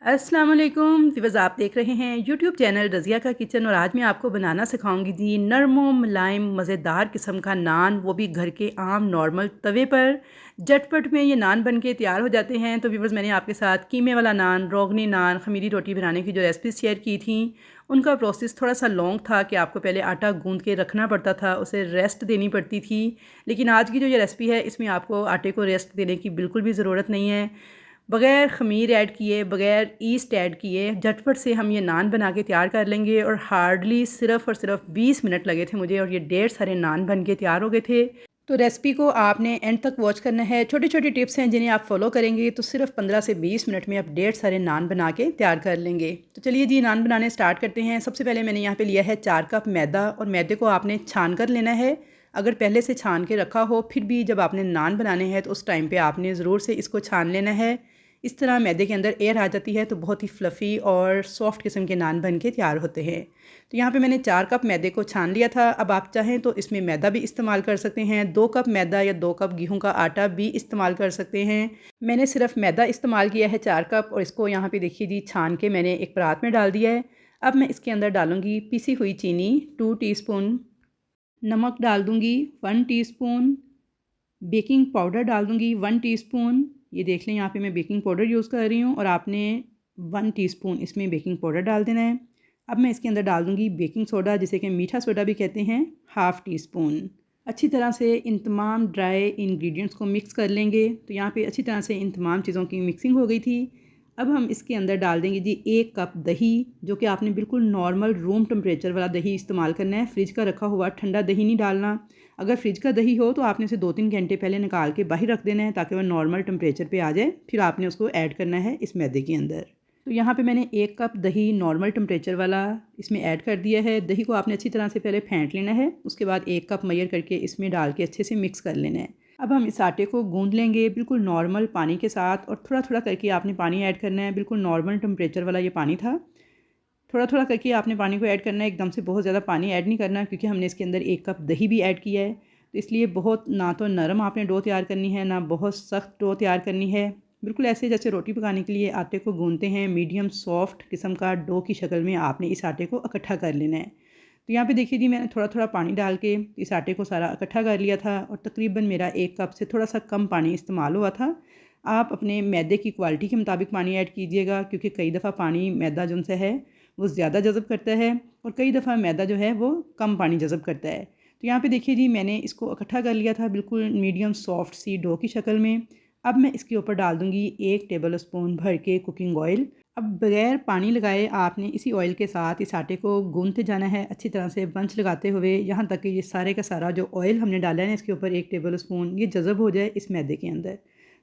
अस्सलाम वालेकुम व्यूअर्स, आप देख रहे हैं यूट्यूब चैनल रज़िया का किचन। और आज मैं आपको बनाना सिखाऊंगी जी नरम मुलायम मज़ेदार किस्म का नान, वो भी घर के आम नॉर्मल तवे पर। झटपट में ये नान बन के तैयार हो जाते हैं। तो व्यूअर्स, मैंने आपके साथ कीमे वाला नान, रोगनी नान, खमीरी रोटी बनाने की जो रेसिपी शेयर की थी, उनका प्रोसेस थोड़ा सा लॉन्ग था कि आपको पहले आटा गूंद के रखना पड़ता था, उसे रेस्ट देनी पड़ती थी। लेकिन आज की जो ये रेसिपी है, इसमें आपको आटे को रेस्ट देने की बिल्कुल भी ज़रूरत नहीं है। बग़ैर ख़मीर ऐड किए, बग़ैर ईस्ट ऐड किए, झटपट से हम ये नान बना के तैयार कर लेंगे। और हार्डली सिर्फ़ और सिर्फ 20 मिनट लगे थे मुझे, और ये ढेर सारे नान बन के तैयार हो गए थे। तो रेसिपी को आपने एंड तक वॉच करना है। छोटी छोटी टिप्स हैं जिन्हें आप फॉलो करेंगे तो सिर्फ 15 से 20 मिनट में आप ढेर सारे नान बना के तैयार कर लेंगे। तो चलिए जी, नान बनाने स्टार्ट करते हैं। सबसे पहले मैंने यहाँ पे लिया है 4 कप मैदा, और मैदे को आपने छान कर लेना है। अगर पहले से छान के रखा हो, फिर भी जब आपने नान बनाने हैं तो उस टाइम पे आपने ज़रूर से इसको छान लेना है। इस तरह मैदे के अंदर एयर आ जाती है तो बहुत ही फ्लफ़ी और सॉफ्ट किस्म के नान बन के तैयार होते हैं। तो यहाँ पे मैंने 4 कप मैदे को छान लिया था। अब आप चाहें तो इसमें मैदा भी इस्तेमाल कर सकते हैं। 2 कप मैदा या 2 कप गेहूं का आटा भी इस्तेमाल कर सकते हैं। मैंने सिर्फ मैदा इस्तेमाल किया है 4 कप, और इसको यहाँ पे देखिए जी, छान के मैंने एक परात में डाल दिया है। अब मैं इसके अंदर डालूँगी पिसी हुई चीनी 2 टीस्पून, नमक डाल दूँगी 1 टीस्पून, बेकिंग पाउडर डाल दूँगी 1 टीस्पून। ये देख लें, यहाँ पे मैं बेकिंग पाउडर यूज़ कर रही हूँ, और आपने 1 टीस्पून इसमें बेकिंग पाउडर डाल देना है। अब मैं इसके अंदर डाल दूँगी बेकिंग सोडा, जिसे कि मीठा सोडा भी कहते हैं, हाफ़ टी स्पून। अच्छी तरह से इन तमाम ड्राई इंग्रेडिएंट्स को मिक्स कर लेंगे। तो यहाँ पे अच्छी तरह से इन तमाम चीज़ों की मिक्सिंग हो गई थी। अब हम इसके अंदर डाल देंगे जी 1 कप दही, जो कि आपने बिल्कुल नॉर्मल रूम टेम्परेचर वाला दही इस्तेमाल करना है। फ्रिज का रखा हुआ ठंडा दही नहीं डालना। अगर फ्रिज का दही हो तो आपने उसे 2-3 घंटे पहले निकाल के बाहर रख देना है, ताकि वह नॉर्मल टेम्परेचर पे आ जाए। फिर आपने उसको ऐड करना है इस मैदे के अंदर। तो यहाँ पे मैंने 1 कप दही नॉर्मल टेम्परेचर वाला इसमें ऐड कर दिया है। दही को आपने अच्छी तरह से पहले फेंट लेना है, उसके बाद 1 कप मैयर करके इसमें डाल के अच्छे से मिक्स कर लेना है। अब हम इस आटे को गूंद लेंगे बिल्कुल नॉर्मल पानी के साथ, और थोड़ा थोड़ा करके आपने पानी ऐड करना है। बिल्कुल नॉर्मल टेम्परेचर वाला ये पानी था। थोड़ा थोड़ा करके आपने पानी को ऐड करना है, एकदम से बहुत ज़्यादा पानी ऐड नहीं करना, क्योंकि हमने इसके अंदर 1 कप दही भी ऐड किया है। तो इसलिए बहुत ना तो नरम आपने डो तैयार करनी है, ना बहुत सख्त डो तैयार करनी है। बिल्कुल ऐसे जैसे रोटी पकाने के लिए आटे को गूंदते हैं, मीडियम सॉफ्ट किस्म का डो की शक्ल में आपने इस आटे को इकट्ठा कर लेना है। तो यहाँ पे देखिए जी, मैंने थोड़ा थोड़ा पानी डाल के इस आटे को सारा इकट्ठा कर लिया था, और तकरीबन मेरा 1 कप से थोड़ा सा कम पानी इस्तेमाल हुआ था। आप अपने मैदे की क्वालिटी के मुताबिक पानी ऐड कीजिएगा, क्योंकि कई दफ़ा पानी मैदा जो सा है वो ज़्यादा जज़ब करता है, और कई दफ़ा मैदा जो है वो कम पानी जज़ब करता है। तो यहाँ पे देखिए जी, मैंने इसको इकट्ठा कर लिया था बिल्कुल मीडियम सॉफ्ट सी डो की शक्ल में। अब मैं इसके ऊपर डाल दूँगी 1 टेबल स्पून भर के कुकिंग ऑयल। अब बगैर पानी लगाए आपने इसी ऑयल के साथ इस आटे को गूंथते जाना है, अच्छी तरह से बंच लगाते हुए, यहाँ तक कि ये सारे का सारा जो ऑयल हमने डाला है ना इसके ऊपर 1 टेबल स्पून, ये जज़ब हो जाए इस मैदे के अंदर।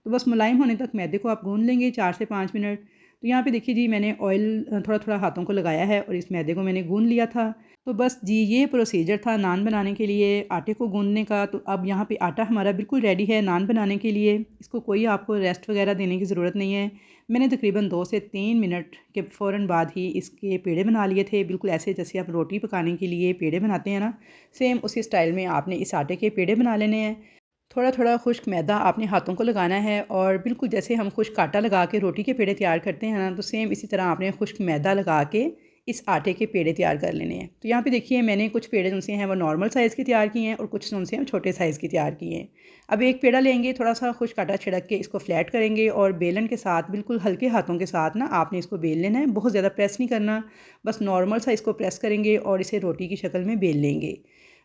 तो बस मुलायम होने तक मैदे को आप गूंद लेंगे 4 से 5 मिनट। तो यहाँ पे देखिए जी, मैंने ऑयल थोड़ा थोड़ा हाथों को लगाया है, और इस मैदे को मैंने गूंद लिया था। तो बस जी, ये प्रोसीजर था नान बनाने के लिए आटे को गूंदने का। तो अब यहाँ पे आटा हमारा बिल्कुल रेडी है नान बनाने के लिए। इसको कोई आपको रेस्ट वगैरह देने की ज़रूरत नहीं है। मैंने तकरीबन 2 से 3 मिनट के फ़ौरन बाद ही इसके पेड़े बना लिए थे, बिल्कुल ऐसे जैसे आप रोटी पकाने के लिए पेड़े बनाते हैं ना, सेम उसी स्टाइल में आपने इस आटे के पेड़े बना लेने हैं। थोड़ा थोड़ा खुश्क मैदा आपने हाथों को लगाना है, और बिल्कुल जैसे हम खुश्क आटा लगा के रोटी के पेड़े तैयार करते हैं ना, तो सेम इसी तरह आपने खुश्क मैदा लगा के इस आटे के पेड़े तैयार कर लेने हैं। तो यहाँ पे देखिए, मैंने कुछ पेड़े जो से हैं वो नॉर्मल साइज़ के तैयार किए हैं, और कुछ जो से हम छोटे साइज़ के तैयार किए हैं। अब एक पेड़ा लेंगे, थोड़ा सा खुश्क आटा छिड़क के इसको फ्लैट करेंगे, और बेलन के साथ बिल्कुल हल्के हाथों के साथ ना आपने इसको बेल लेना है। बहुत ज़्यादा प्रेस नहीं करना, बस नॉर्मल सा इसको प्रेस करेंगे और इसे रोटी की शक्ल में बेल लेंगे।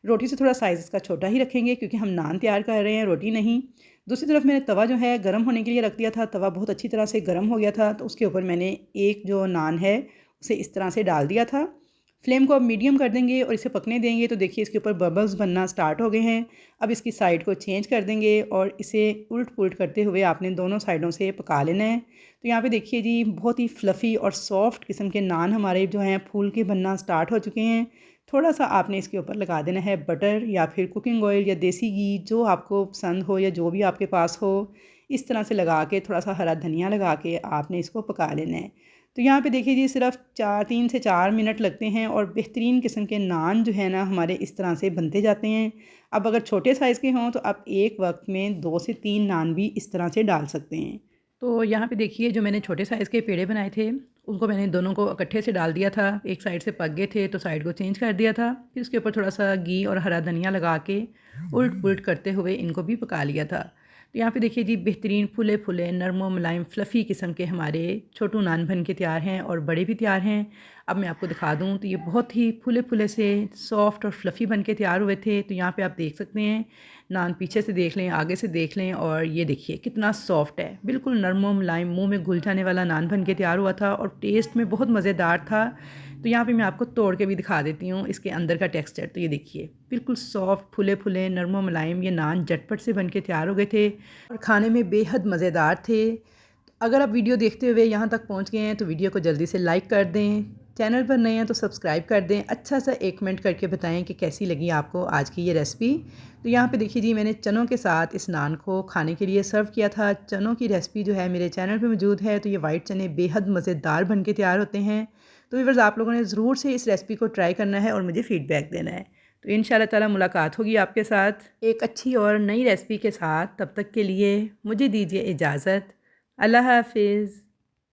रोटी से थोड़ा साइज़ इसका छोटा ही रखेंगे, क्योंकि हम नान तैयार कर रहे हैं, रोटी नहीं। दूसरी तरफ मैंने तवा जो है गर्म होने के लिए रख दिया था। तवा बहुत अच्छी तरह से गर्म हो गया था, तो उसके ऊपर मैंने एक जो नान है उसे इस तरह से डाल दिया था। फ्लेम को अब मीडियम कर देंगे और इसे पकने देंगे। तो देखिए, इसके ऊपर बबल्स बनना स्टार्ट हो गए हैं। अब इसकी साइड को चेंज कर देंगे, और इसे उलट पुलट करते हुए आपने दोनों साइडों से पका लेना है। तो यहाँ पे देखिए जी, बहुत ही फ्लफ़ी और सॉफ्ट किस्म के नान हमारे जो हैं फूल के बनना स्टार्ट हो चुके हैं। थोड़ा सा आपने इसके ऊपर लगा देना है बटर, या फिर कुकिंग ऑयल, या देसी घी, जो आपको पसंद हो या जो भी आपके पास हो। इस तरह से लगा के थोड़ा सा हरा धनिया लगा के आपने इसको पका लेना है। तो यहाँ पे देखिए जी, सिर्फ 3 से 4 मिनट लगते हैं, और बेहतरीन किस्म के नान जो है ना हमारे इस तरह से बनते जाते हैं। अब अगर छोटे साइज़ के हों तो आप एक वक्त में 2 से 3 नान भी इस तरह से डाल सकते हैं। तो यहाँ पे देखिए, जो मैंने छोटे साइज़ के पेड़े बनाए थे उनको मैंने दोनों को इकट्ठे से डाल दिया था। एक साइड से पक गए थे तो साइड को चेंज कर दिया था। फिर उसके ऊपर थोड़ा सा घी और हरा धनिया लगा के उल्ट पुल्ट करते हुए इनको भी पका लिया था। तो यहाँ पे देखिए जी, बेहतरीन फुले फुले नरम मुलायम फ्लफ़ी किस्म के हमारे छोटू नान बन के तैयार हैं और बड़े भी तैयार हैं। अब मैं आपको दिखा दूँ तो ये बहुत ही फुले फुले से सॉफ्ट और फ्लफ़ी बन के तैयार हुए थे। तो यहाँ पे आप देख सकते हैं, नान पीछे से देख लें, आगे से देख लें, और ये देखिए कितना सॉफ्ट है, बिल्कुल नरम मुलायम, मुंह में घुल जाने वाला नान बन के तैयार हुआ था और टेस्ट में बहुत मज़ेदार था। तो यहाँ पे मैं आपको तोड़ के भी दिखा देती हूँ इसके अंदर का टेक्सचर। तो ये देखिए बिल्कुल सॉफ्ट फुले फुले नरम मुलायम ये नान झटपट से बन के तैयार हो गए थे और खाने में बेहद मज़ेदार थे। अगर आप वीडियो देखते हुए यहाँ तक पहुँच गए हैं तो वीडियो को जल्दी से लाइक कर दें, चैनल पर नए हैं तो सब्सक्राइब कर दें, अच्छा सा एक कमेंट करके बताएं कि कैसी लगी आपको आज की ये रेसिपी। तो यहाँ पे देखिए जी, मैंने चनों के साथ इस नान को खाने के लिए सर्व किया था। चनों की रेसिपी जो है मेरे चैनल पे मौजूद है। तो ये वाइट चने बेहद मज़ेदार बन के तैयार होते हैं। तो व्यूअर्स, आप लोगों ने ज़रूर से इस रेसिपी को ट्राई करना है और मुझे फ़ीडबैक देना है। तो इंशाल्लाह ताला मुलाकात होगी आपके साथ एक अच्छी और नई रेसिपी के साथ। तब तक के लिए मुझे दीजिए इजाज़त। अल्लाह हाफ़िज़।